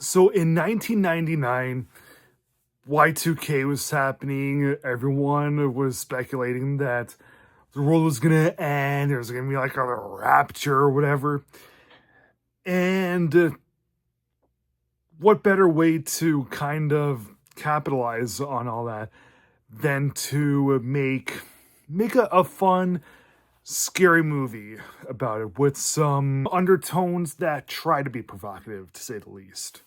So in 1999, Y2K was happening. Everyone was speculating that the world was going to end. There was going to be like a rapture or whatever. And what better way to kind of capitalize on all that than to make a fun, scary movie about it with some undertones that try to be provocative, to say the least.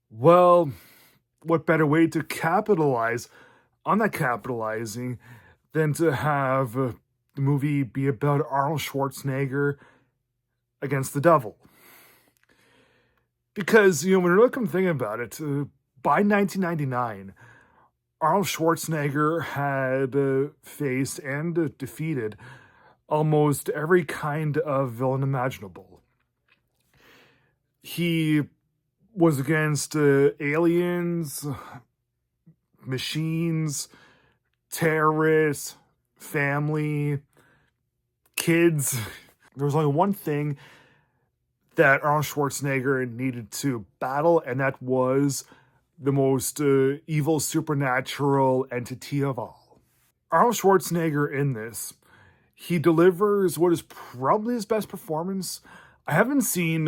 Well, what better way to capitalize on that capitalizing than to have the movie be about Arnold Schwarzenegger against the devil? Because, when you're looking thinking about it, by 1999, Arnold Schwarzenegger had faced and defeated almost every kind of villain imaginable. He was against aliens, machines, terrorists, family, kids. There was only one thing that Arnold Schwarzenegger needed to battle, and that was the most evil supernatural entity of all. Arnold Schwarzenegger in this, he delivers what is probably his best performance. I haven't seen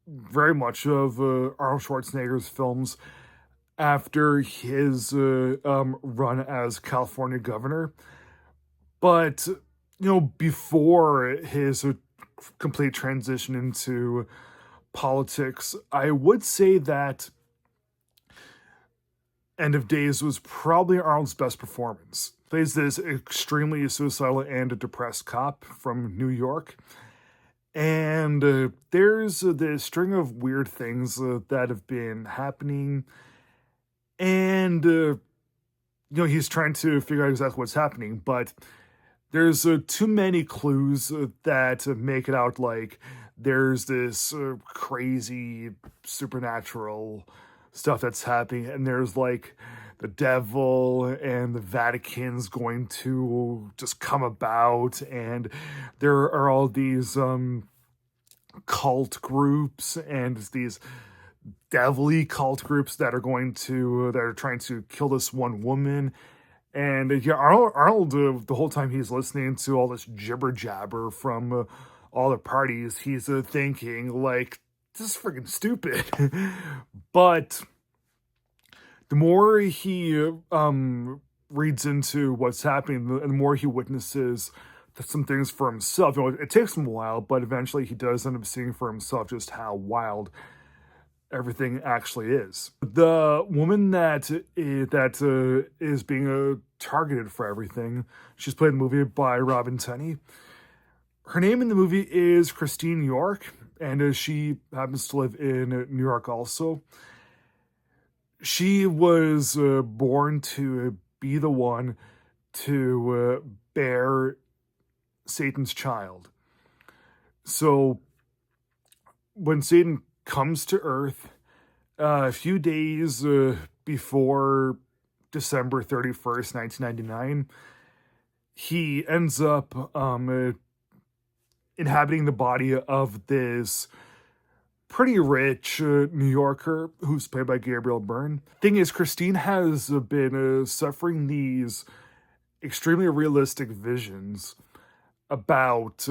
very much of Arnold Schwarzenegger's films after his run as California governor. But, before his complete transition into politics, I would say that End of Days was probably Arnold's best performance. Plays this extremely suicidal and a depressed cop from New York. And there's this string of weird things that have been happening. And, he's trying to figure out exactly what's happening. But there's too many clues that make it out like there's this crazy supernatural stuff that's happening, and there's like the devil and the Vatican's going to just come about, and there are all these cult groups and these devilly cult groups that are trying to kill this one woman. And Arnold the whole time he's listening to all this jibber jabber from all the parties, he's thinking like, this is freaking stupid. But the more he reads into what's happening, and the more he witnesses some things for himself, it takes him a while, but eventually he does end up seeing for himself just how wild everything actually is. The woman that is being targeted for everything, she's played in the movie by Robin Tunney. Her name in the movie is Christine York, and she happens to live in New York also. She was born to be the one to bear Satan's child. So when Satan comes to Earth a few days before December 31st, 1999, he ends up inhabiting the body of this pretty rich New Yorker who's played by Gabriel Byrne. Thing is, Christine has been suffering these extremely realistic visions about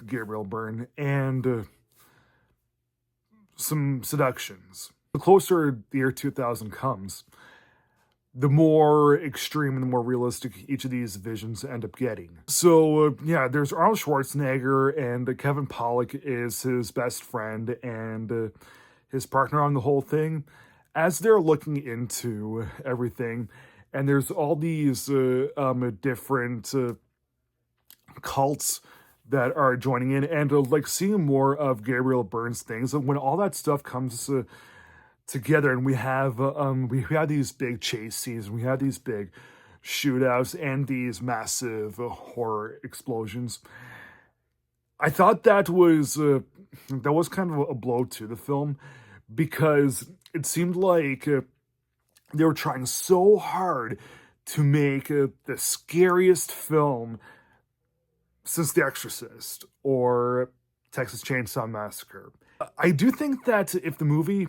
Gabriel Byrne and some seductions. The closer the year 2000 comes, the more extreme and the more realistic each of these visions end up getting. So, there's Arnold Schwarzenegger, and Kevin Pollak is his best friend and his partner on the whole thing. As they're looking into everything, and there's all these different cults that are joining in, and like seeing more of Gabriel Byrne's things. And when all that stuff comes together, and we have these big chase scenes, and we have these big shootouts, and these massive horror explosions, I thought that was kind of a blow to the film, because it seemed like they were trying so hard to make the scariest film since The Exorcist, or Texas Chainsaw Massacre. I do think that if the movie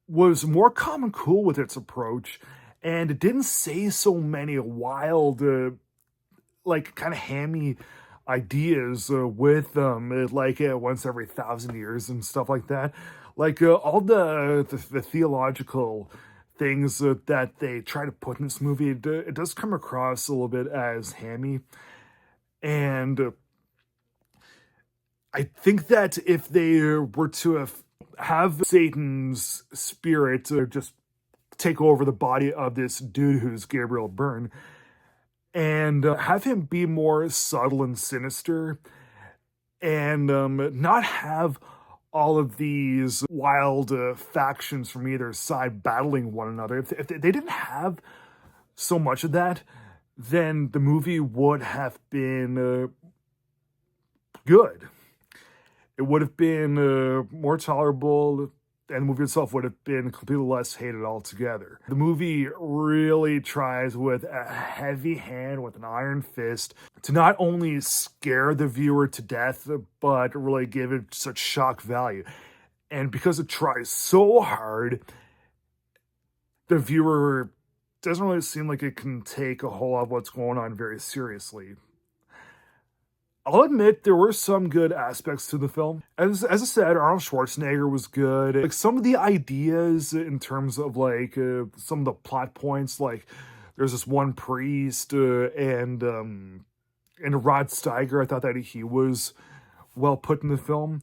was more calm and cool with its approach, and it didn't say so many wild, like kind of hammy ideas with like once every 1,000 years and stuff like that, like all the theological things that they try to put in this movie, it does come across a little bit as hammy, and I think that if they were to have Satan's spirit just take over the body of this dude who's Gabriel Byrne, and have him be more subtle and sinister, and not have all of these wild factions from either side battling one another. If they didn't have so much of that, then the movie would have been good. It would have been more tolerable, and the movie itself would have been completely less hated altogether. The movie really tries with a heavy hand, with an iron fist, to not only scare the viewer to death, but really give it such shock value. And because it tries so hard, the viewer doesn't really seem like it can take a whole lot of what's going on very seriously. I'll admit there were some good aspects to the film. As I said, Arnold Schwarzenegger was good. Like some of the ideas in terms of like some of the plot points, like there's this one priest and Rod Steiger. I thought that he was well put in the film.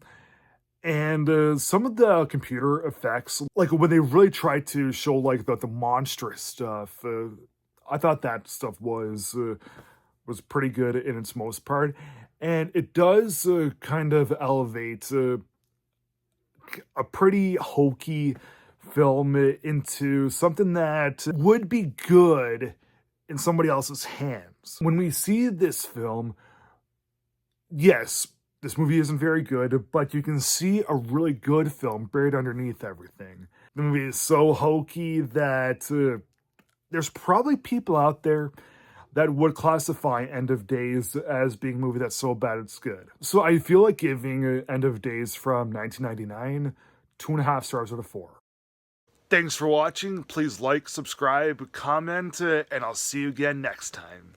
And some of the computer effects, like when they really tried to show like the monstrous stuff, I thought that stuff was pretty good in its most part. And it does kind of elevate a pretty hokey film into something that would be good in somebody else's hands. When we see this film, yes, this movie isn't very good, but you can see a really good film buried underneath everything. The movie is so hokey that there's probably people out there that would classify End of Days as being a movie that's so bad it's good. So I feel like giving End of Days from 1999 2.5 stars out of 4. Thanks for watching. Please like, subscribe, comment, and I'll see you again next time.